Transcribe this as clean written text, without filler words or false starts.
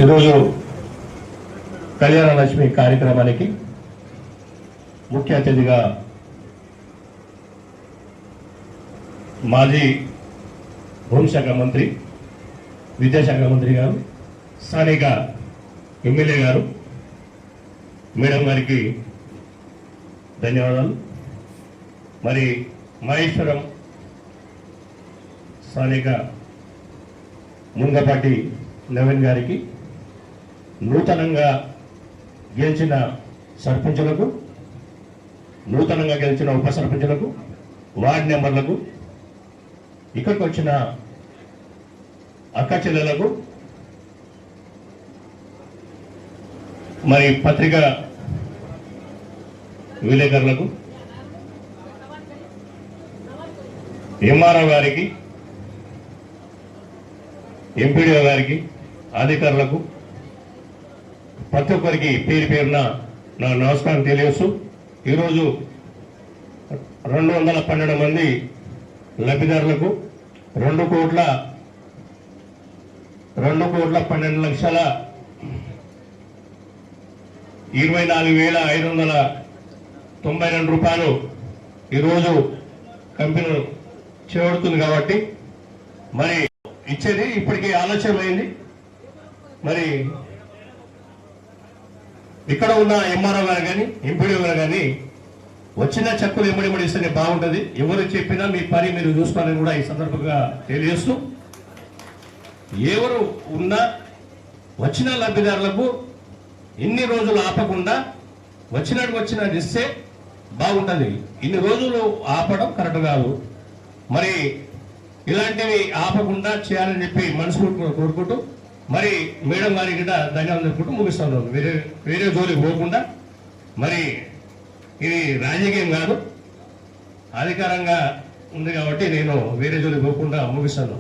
ఈరోజు కళ్యాణ లక్ష్మి కార్యక్రమానికి ముఖ్య అతిథిగా మాజీ హోంశాఖ మంత్రి, విద్యాశాఖ మంత్రి గారు, స్థానిక ఎమ్మెల్యే గారు మేడం గారికి ధన్యవాదాలు. మరి మహేశ్వరం స్థానిక ముంగపాటి నవీన్ గారికి, నూతనంగా గెలిచిన సర్పంచులకు, నూతనంగా గెలిచిన ఉప సర్పంచులకు, వార్డు మెంబర్లకు, ఇక్కడికి వచ్చిన అక్క చెల్లెలకు, మరి పత్రికా విలేకరులకు, ఎంఆర్ఓ గారికి, ఎంపీడీఓ గారికి, అధికారులకు ప్రతి ఒక్కరికి పేరు పేరున నా నమస్కారం తెలియజేస్తూ, ఈరోజు 212 మంది లబ్ధిదారులకు 2,24,592 రూపాయలు ఈరోజు కంపెనీ చేరుతుంది. కాబట్టి మరి ఇచ్చేది ఇప్పటికీ ఆలస్యమైంది. మరి ఇక్కడ ఉన్న ఎంఆర్ఓ గారు కానీ, ఎంపీడీఓ గారు కానీ వచ్చిన చెక్కులు ఎమ్మడి ఇస్తేనే బాగుంటుంది. ఎవరు చెప్పినా మీ పని మీరు చూసుకోవాలని కూడా ఈ సందర్భంగా తెలియజేస్తూ, ఎవరు ఉన్నా వచ్చిన లబ్ధిదారులకు ఇన్ని రోజులు ఆపకుండా వచ్చినట్టు ఇస్తే బాగుంటుంది. ఇన్ని రోజులు ఆపడం కరెక్ట్ కాదు. మరి ఇలాంటివి ఆపకుండా చేయాలని చెప్పి మనస్ఫూర్తిగా కోరుకుంటూ, మరి మేడం గారికి కూడా ధన్యవాదాలు చెప్పుకుంటూ ముగిస్తాను. వేరే జోలికి పోకుండా, మరి ఇది రాజకీయం కాదు, అధికారంగా ఉంది కాబట్టి నేను వేరే జోలికి పోకుండా ముగిస్తాను.